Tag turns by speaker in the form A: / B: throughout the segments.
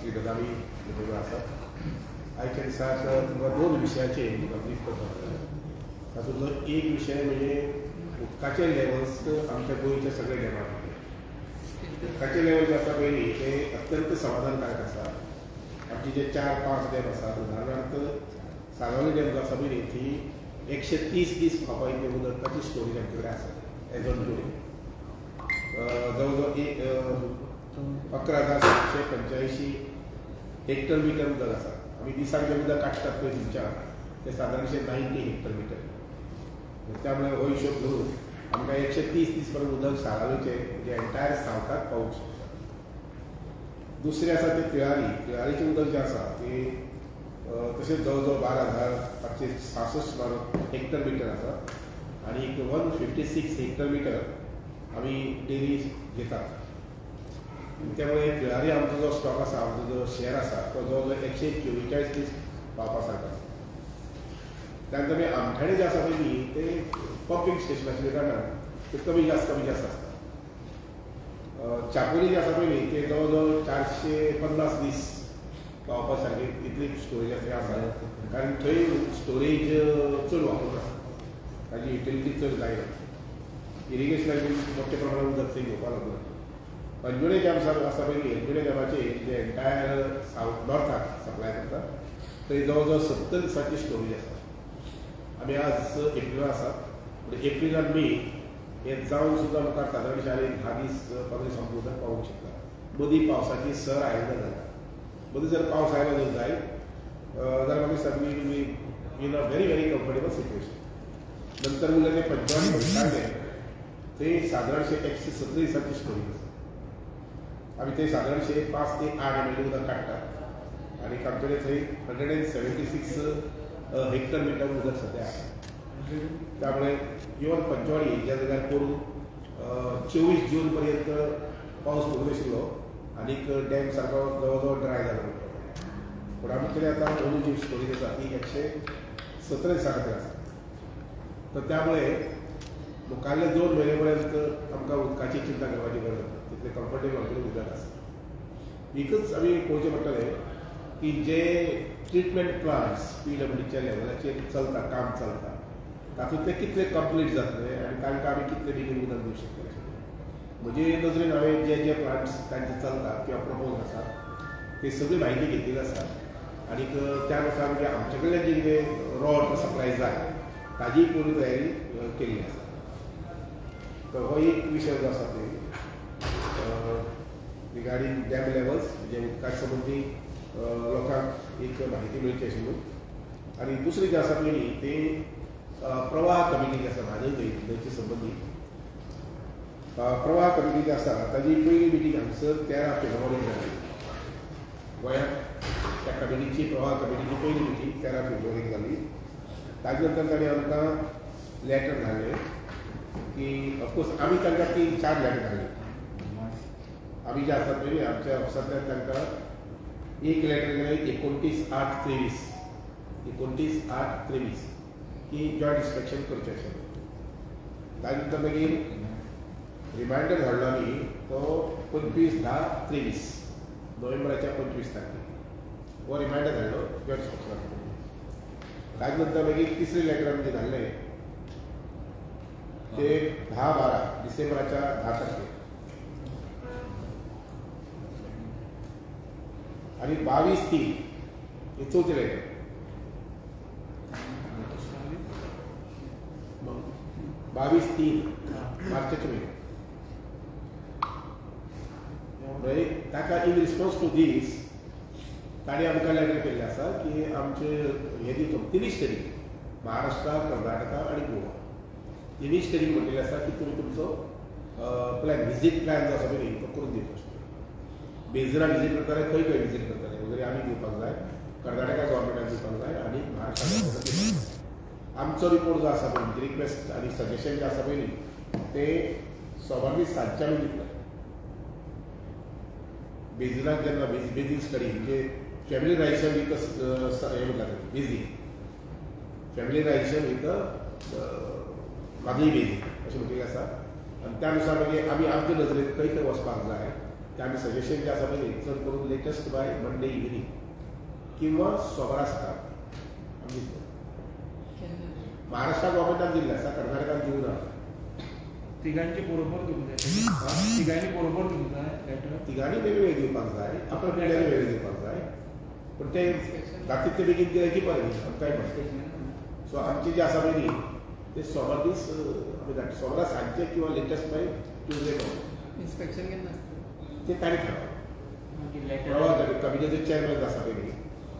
A: Student आमी उलयल्यो आसात. आयच्या दिसाक तुमकां 2 विशयाचेर तुमकां ब्रीफ करपाक तातूंतलो एक विशय म्हणजे उदकाचे लेवल्स आमच्या गोंयच्या सगळे डॅमांत. उदकाचे लेवल जे आसा पयलीं ते अत्यंत समाधानकारक आसा. आमचे जे 4-5 डॅम आसात, उदाहरणार्थ साळगांवले डॅम जो आसा पळय थंय 130 दीस व्हांवपा इतलें उदकाची स्टोरेज आमचे कडेन आसा एज ऑन टुडे. जवळ जवळ 11,785 हेक्टर मिटर उदक आसा. आमी दिसाक जें उदक काडटात पळय तुमच्या ते सादारणशे 90 हेक्टर मिटर. त्यामुळे हो हिशोब धरून आमकां 130 दीस पर्यंत उदक साळगांवचे म्हणजे एंटायर सावथाक पावूंक शकता. दुसरें आसा ते तिळारीचें उदक जें आसा तें तशेंच जवळ जवळ 12,566 हेक्टर मिटर आसा आनी 156 हेक्टर मिटर आमी डेली घेतात. त्यामुळे तिळारी आमचो जो स्टॉक आसा, आमचो जो शेअर आसा तो जवळ जवळ 144 दीस पावपा सारको आसा. त्यानंतर मागीर आमठाणे जे आसा पळय न्ही ते पंपिंग स्टेशन आशिल्ल्या कारणान ते कमी जास्त आसता. चापोली जे आसा पळय न्ही ते जवळ जवळ 450 दीस पावपा सारके इतली स्टोरेज आसा. कारण थंय स्टोरेज चड वापरून आसा, ताजी युटिलिटी चड जायना. इरिगेशनाक मोठ्या प्रमाणात उदक थंय घेवपा लागून अंजुणे डॅम आसा पळय न्ही, अंजुणे डॅमाचे जे एंटायर सावथ नॉर्थाक सप्लाय करता थंय जवळ जवळ 70 दिसांची स्टोरेज आसा. आमी आज एप्रिलांत आसा, एप्रील आनी मे हे जावन सुद्दां म्हाका सादारणशे 10 दीस 15 दीस आमकां उदक पावूंक शकता. मदीं पावसाची सर आयली ना जाल्यार, मदीं जर पावस आयलो जर जायत जाल्यार मागीर सगळी in a very very comfortable situation. नंतर उरलें तें पंचवाडी म्हणटाले थंय सादारणशे 117 दिसांची स्टोरेज आसा. आमी थंय सादारणशे 5 ते 8 ML उदक काडटात आनी आमचे कडेन थंय 176 हेक्टर मिटर उदक सद्या आसा. त्यामुळे इवन पंचवाडी ज्या जाग्यार करून 24 जून पर्यंत पावस पडूं नाशिल्लो आनी डॅम सारको जवळ जवळ ड्राय जालो. पूण आमी कडेन आतां अंदू जी स्टोरेज आसा ती 117 दिसां खातीर आसा. तर त्यामुळे मुखाल्ले 2 म्हयने पर्यंत आमकां उदकाची चिंता करपाची गरज ना. तितलें कम्फर्टेबल आमचें उदक आसा. एकच आमी पळोवचें पडटलें की जे ट्रिटमेंट प्लांट्स PWDच्या लेवलाचेर चलता, काम चलता तातूंतले कितले कंप्लीट जातले आनी तांकां आमी कितले बेगीन उदक दिवंक शकतले. म्हजे नजरेन हांवें जे प्लांट्स तांचे चलतात किंवा प्रपोज आसा ती सगळी म्हायती घेतलेली आसा आनी त्या नुसार म्हणजे आमचे कडल्यान जे कितें रॉ वॉटर सप्लाय जाय ताजी पूर्ण तयारी केल्ली आसा. तर हो एक विशय जो आसा ते रिगार्डींग डॅम लेवल्स म्हणजे उदका संबंदी लोकांक एक म्हायती मेळची आशिल्ली. आनी दुसरी जे आसा पळय ते प्रवाह कमिटी जी आसा म्हाजय न्हंयचे संबंदी प्रवाह कमिटी जी आसा ताजी पयली मिटींग हांगसर 13 फेब्रुवारीक जाली गोंयांत. त्या कमिटीची प्रवाह कमिटीची पयली मिटींग 13 फेब्रुवारीक जाली. ताजे नंतर ताणें आमकां लॅटर धाडलें की ऑफकोर्स आमी तांकां 3-4 लॅटर धाडले. आमी जे आसात पळय आमच्या ऑफिसांतल्यान तांकां एक लॅटर गेलें 29/8/23 की जॉयंट इन्स्पेक्शन करचें आशिल्लें. ताजे नंतर मागीर रिमायंडर धाडलो आमी तो 25/10/23 नोव्हेंबराच्या 25 तारखेक हो रिमायंडर धाडलो जॉयंट इन्स्पेक्शनाक. ताजे नंतर मागीर तिसरें लॅटर आमी जें धाडलें ते 10/12 डिसेंबराच्या 10 तारखेक आनी 22/3 हे चवथें लॅटर. 22/3 मार्चाचे म्हयन्याक. ताका इन रिस्पॉन्स टू दीस ताणें आमकां लॅटर केल्लें आसा की आमचे हे दितो तिनी स्टेटीक महाराष्ट्रा, कर्नाटका आनी गोवा तिनी स्टेटीक म्हणिल्लें आसा की तुमी तुमचो प्लॅन विजीट प्लॅन जो आसा पळय तो करून दिवचो. बेझरा विजीट करताले खंय खंय विजीट करताले वगैरे आमी दिवपाक जाय, कर्नाटका गव्हर्मेंटान दिवपाक जाय आनी महाराष्ट्रा गव्हर्मेंटान दिवपाक जाय. आमचो रिपोर्ट जो आसा पळय रिक्वेस्ट आनी सजेशन जे आसा पळय ते सोमारी सांजचे आमी दितले. बेझिनाक जेन्ना बेझीक स्टडी म्हणजे फॅमिली रायशन विथ हे म्हणटात बेझीक फॅमिली रायशन विथ मागली बेझीक अशें म्हणिल्लें आसा. आनी त्या नुसार मागीर आमी आमचे नजरेन खंय खंय वचपाक जाय ते आम्ही सजेशन जे आसा पळय चड करून लेटस्ट बाय मंडे इव्हिनिंग किंवा सोमारा सकाळ आमी दितले. महाराष्ट्रा गव्हर्मेंटान दिल्ले आसा, कर्नाटकान दिवं ना.
B: तिघांची बरोबर दिवंक जाय. तिघांनी बरोबर दिवंक जाय लेटर.
A: तिघांनी वेगवेगळे दिवपाक जाय, आपल्या पिड्यानी वेगळे दिवपाक जाय. पण ते जाता तितले बेगीन दिले की बरें, आमकांय बरें. सो आमचे जे आसा पळय न्ही ते सोमार दीस आमी धाडटा. सोमारा सांजचे किंवा latest by Tuesday morning.
C: Inspection केन्ना
A: ते तारीख थारावप. कमिटीचे चेअरमॅन आसा पळय न्ही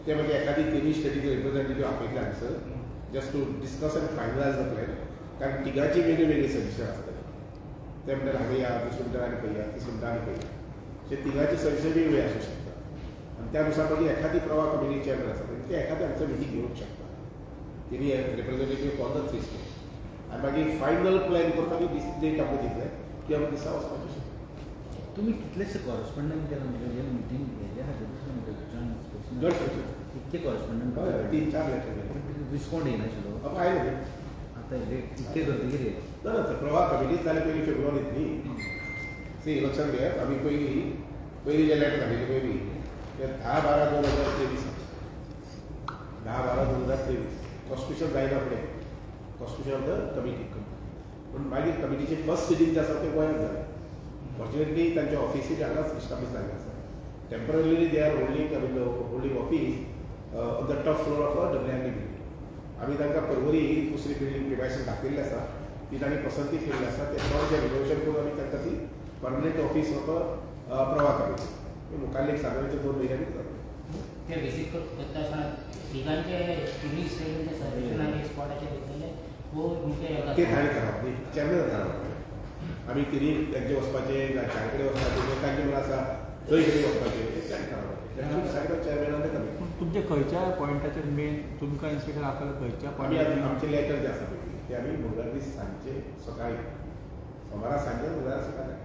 A: ते म्हणजे एखादी तिनी स्टेटीचे रिप्रेझेंटेटिव्ह आपयतले हांगसर just to discuss and finalise the plan. कारण तिघांची वेगळी वेगळी सजेशन आसतले. ते म्हणल्यार हांगा या, दुसरे म्हणटा आनी खंय या, तिसरे म्हणटा आनी खंय या. अशे तिघांची सजेशन वेगळी आसूं शकता. आनी त्या नुसार मागीर एखादी प्रवाह कमिटी चेअरमॅन आसा पळय ते एखादी हांगसर मिटींग घेवंक शकता. तिनी रिप्रेझेंटेटिव्ह फॉर द 3 स्टेट. आनी मागीर फायनल प्लॅन करपाक डेट आमकां दितले की आमी दिसा वचपाचें शकता.
D: तुम्ही कितलेशे कॉरेस्पॉन्डंट केला म्हणजे मिटींग हेज्या खातीर इतके कॉरेस्पॉन्डंट
A: 3-4 लेटर
D: रिस्पॉन्ड येनाशिल्लो
A: आयले न्ही.
D: आतां इतके करतकीर
A: ना ना प्रवाह कमिटी जाल्यार पयलीं फेब्रुवारींत न्ही. सी लक्षात घेयात आमी पयलीं जे लेटर धाडिल्ले पयलीं ते 10/12/2023 10/12/2023 कॉन्स्टिट्यूशन जायना फुडें कॉन्स्टिट्यूशन ऑफ द कमिटी. पूण मागीर कमिटीचें फर्स्ट सिटींग जें आसा तें गोंयांत जालें. फॉर्च्युनेटली तांचे ऑफिसीज हांगाच इस्टाब्लीश जाल्ले आसा. Temporarily they are holding office on the top floor of WND building. आमी तांकां परवरी दुसरी बिल्डिंग प्रिमायसीस दाखयल्ली आसा ती तांणी पसंती केल्ली आसा. ते चडशें रिनोवेशन करून आमी तांकां ती परमनंट ऑफीस ऑफ प्रवाह कमिटी मुखाल्ले सादारणच्या 2 म्हयन्यांनी जाता.
E: ते विजीट करता आसतना तिघांचे तिनी स्टेटचे सजेशन आनी स्पॉटाचेर दितले वो
A: ते ताणें थारावप न्ही, चेअरमॅन थारावप. आमी तिनी तेंचे वचपाचें चार कडेन वचपाचें तांचे म्हण आसा थंय कडेन वचपाचें ते ताणें थारावप. डिसायड चेअरमॅनान ते कमिटी.
B: तुमचे खंयच्या पॉयंटाचेर मेन तुमकां इन्स्पेक्टर आपल्याला खंयच्या
A: आमी
B: पॉयंटाचेर
A: आमचे लेटर जे आसा पळय ते आमी मंगळार दीस सांजचे सकाळीं सोमारा सांजे मंगळार सकाळीं.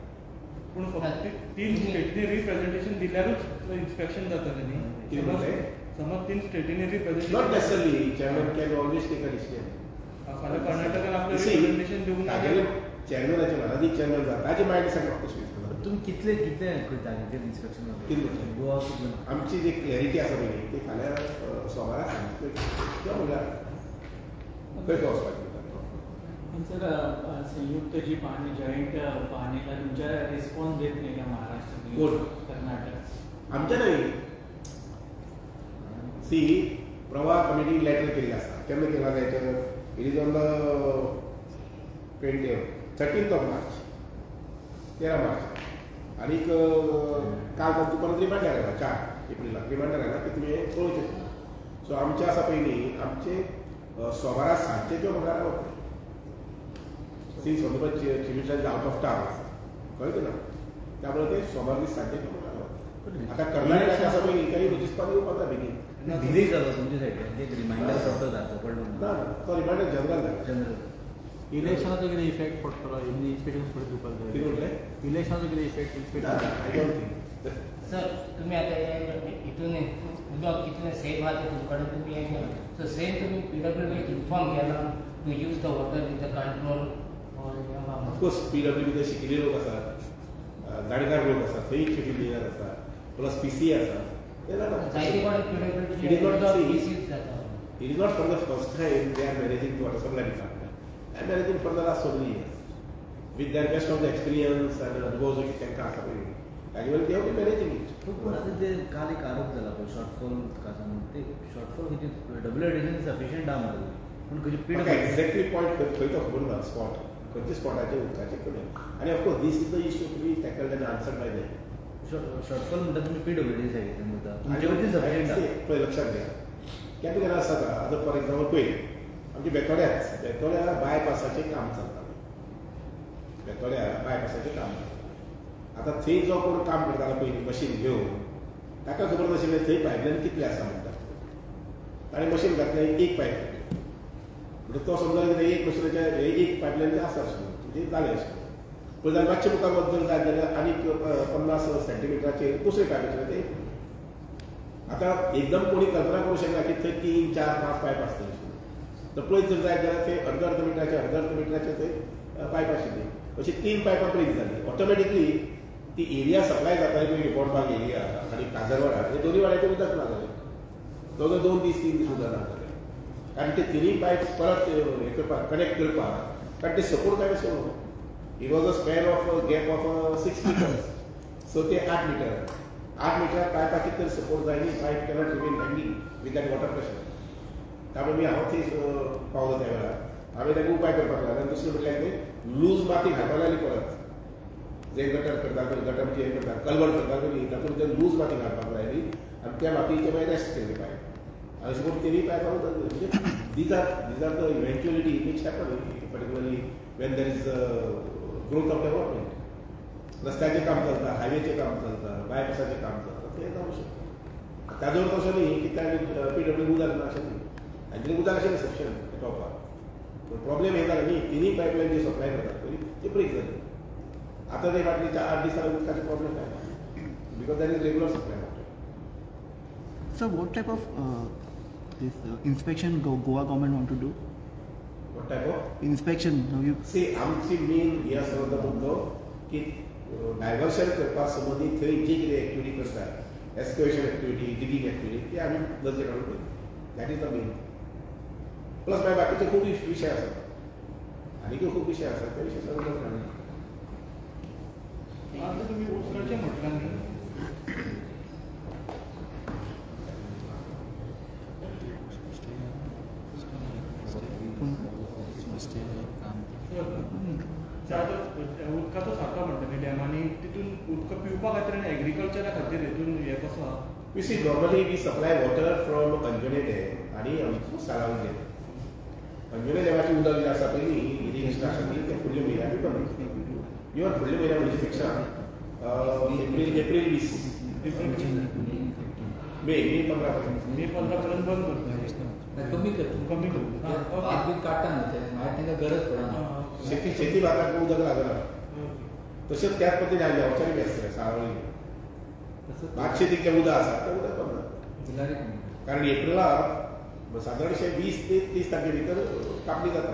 B: पूण फक्त 3 स्टेटीनी रिप्रेझेंटेशन दिल्यारूच इन्स्पेक्शन जातलें न्ही.
A: कितें म्हणलें?
B: समज 3 स्टेटीनी
A: not
B: representation
A: necessarily chairman can always take a decision.
B: फाल्यां कर्नाटकान आपलें रिप्रेझेंटेशन दिवंक
A: तागेले चेअरमॅनाचे म्हणादी चेअरमॅन जाता ताचे मायंड सेट म्हाका कशें दिसता.
D: तुम्ही कितले जाग्याचेर इन्स्पेक्शन
A: कितें म्हणलें?
D: गोवा कितले
A: आमची जी क्लॅरिटी आसा पळय ती फाल्यां सोमारा सांजचे किंवा मंगळार खंय वचपाचें.
F: सर संयुक्त जी पाहणी जॉईंट पाहणीला तुमच्या रिस्पॉन्स देत नाही का महाराष्ट्र
A: कोण?
F: कर्नाटक
A: आमच्या नाही. सी प्रवाह कमिटी लेटर केल्लें आसा. केन्ना केला letter? It is on the 13th of March 13 March. आनीक काल तांचो परत रिमांडर आयला 4 एप्रिलाक रिमांडर आयला की तुमी हें पळोवचें. सो आमचें आसा पयलीं आमचे सोमारा सांजचे किंवा मंगळारा वता. सी समज chief minister out of town आसा कळ्ळें ना त्यामुळे ते सोमार दीस सांजचे किंवा मंगळारा वता. आतां कर्नाटकाचे आसा पळय काही नोटीस येवपाक जाय बेगीन.
D: डिले जालो तुमच्या सायडीन एक रिमांडर फक्त जाता पडलो
A: ना तो रिमांडर जनरल जाला.
D: जनरल
B: इलेक्शनाचो कितें इफेक्ट पडटलो इन्स्पेक्शन फुडें दिवपाक
A: कितें
B: जाय.
A: म्हणलें?
B: इलेक्शनाचो कितें effect inspection
A: I don't think.
E: Sir तुम्ही आता इथून उदक कितलें सेफ आहा ते तुमचे कडेन तुमी हें केलां. सो सेम तुमी PWBक इन्फॉर्म केला to use the water in the control.
A: Of course PWB शिकिल्ले लोक आसात, जाणकार लोक आसात, थंय चीफ इंजिनियर आसा, प्लस PC आसा.
E: जायते कडेन
A: It is not
E: PWB
A: see.
E: Misuse जाता.
A: It is not for the first time they are managing the water supply department. They are managing for the last so many years. With their best of the experience and अनुभव जो की त्यांना आसा पळय त्यावेळी they have been managing it.
D: पण आता ते काल एक आरोप झाला पळय शॉर्टफॉल का सांगून ते शॉर्टफॉल किती WDN सफिशियंट आहा म्हणटा पूण खंयची
A: म्हाका एक्झॅक्टली पॉयंट खंय तो खबर ना स्पॉट खंयच्या स्पॉटाचेर उदकाचें कडेन. आनी of course this is the issue to be tackled and answered by them.
D: Shortfall म्हणटा तुमी PWD सांगितलें म्हणटा तुमचे कडेन सफिशियंट आहा
A: पळय लक्षात घ्या केन्ना केन्ना आसा आतां फॉर एग्जांपल पळय आमचे बेतोड्या बायपासाचें काम चलता. बेतोड्या बायपासाचें काम चलता. आतां थंय जो कोण काम करतालो पयलीं मशीन घेवन ताका खबर नाशिल्लें थंय पायपलायन कितले आसा म्हणटा. ताणें मशीन घातलें एक पायप घातलें म्हणजे तो समजलो कितें एक मशिनाच्या एक पायपलायन आसा आशिल्लो म्हणजे जालें आशिल्लें. पण जाल्यार मातशें मुखार बद्दल जाय जाल्यार आनीक 50 सेंटीमिटराचेर दुसरे पायपाचेर ते. आतां एकदम कोणी कल्पना करूं शकना की थंय 3, 4, 5 पायप आसतले. तर पळयत जर जाय जाल्यार ते अर्द मिटराचे थंय पायप आशिल्ली. अशी 3 पायपां पळयत जाली. ऑटोमॅटिकली ती एरिया सप्लाय जाताली पळय रिपोर्टबाग एरिया आनी काजरवाडा हे दोन्ही वाड्याचें उदक ना जालें दोन 2 दीस उदक ना जालें कारण ते तिनूय पायप परत हे करपाक कनेक्ट करपाक कारण ते सपोर्ट काय अशें it was a span of gap of 6 metres so ते 8 मिटर पायपाक कितें तरी सपोर्ट जाय न्ही pipe cannot remain hanging with that water pressure त्यामुळे मी हांव थंय पावलो त्या वेळार हांवें ताका उपाय करपाक लागलो आनी दुसरें म्हटल्यार ते लूज माती घालपाक लागली परत जे गटर करता पळय गटर म्हणजे हे करता कल्वर्ट करता पळय तातूंत ते लूज माती घालपाक लायली आनी त्या मातयेचे मागीर रेस्ट केली पायप अशें करून तेनी पायपाक म्हणजे these are the eventuality which happen particularly when there is growth of development रस्त्याचें काम चलता हायवेचें काम चलता बायपासाचें काम चलता तें जावंक शकता ताजो अर्थ असो न्ही की त्या PWD उदक ना अशें न्ही आनी उदक अशें सफिशियंट टॉपाक पूण प्रॉब्लेम हे जाला न्ही तिनूय पायपलायन जी सप्लाय करतात पळय ती ब्रेक जाली आतां ते फाटली 8 दिसां उदकाचो प्रॉब्लेम काय because that is regular supply
C: So what type of this inspection Goa government want to do?
A: What type of
C: Inspection. You
A: see आमची मेन हे आसा मुद्दो की डायवर्शन करपा संबंधी थंय जी कितें एक्टिविटी करतात एक्सकवेशन एक्टिविटी डिगिंग एक्टिविटी ती आमी नजरे काडून पळयता that is the main plus मागीर बाकीचे खूब विशय आसात आनीकूय खूब विशय आसात ते विशय सगळे नजरे काडून
B: आता तुम्ही उदकाचें म्हटलां न्ही उदकाचो सांठो म्हणटा न्ही डॅमांनी तितून उदक पिवपा खातीर आनी एग्रीकल्चरा खातीर हेतून हे कसो आहा
A: You see, normally we supply water from Anjane Dam आणि Sarawak Dam. Anjane Damaची उदक जे आसा पळय न्ही इरिगेशन आसा न्ही ते फुडल्या म्हयन्याक बंद इवन फुडल्या म्हयन्याक म्हणजे पेक्षा एप्रील 20 मे 15 पर्यंत
B: मे 15 पर्यंत बंद करता
D: कमी करतो
B: कमी करता
D: आदमी काडटा न्हू ते मागीर तांकां गरज पडना
A: शेती भागात उदक लागना तशेंच त्याच पद्दतीन हांवें अवचारी बी आसतलें सावळी भात शेतीक जें उदक आसा तें उदक बंद कारण एप्रिलाक सादारणशे 20 ते 30 तारखे भितर कापणी जाता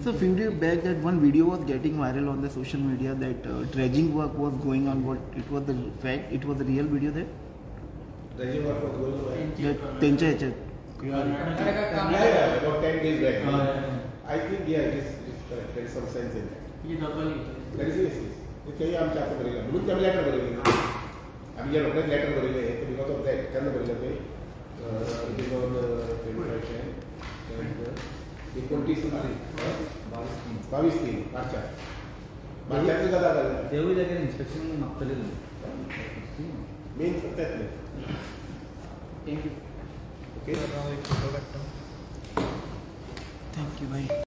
C: So few days back that one video was getting viral on the social media that dredging work was going on. What it was the fact? It was the real video there.
A: dredging work was going on.
C: त्यांच्या ह्याच्यात
A: about 10 days back. I think it is correct. There is some sense in that.
F: ही दखल
A: There is yes. तेही आमच्या आता बरयलें म्हणून ते letter बरयलें आमी जे रोखडेच लेटर बरयलें ते बिकॉज ऑफ दॅट केन्ना बरयलें ते 22/3 मार्चांतली गजाल जाली
D: देवूय जाग्यार इन्स्पेक्शन मागतले
A: मेन तेंच
F: thank you
A: okay
C: Thank you, bye.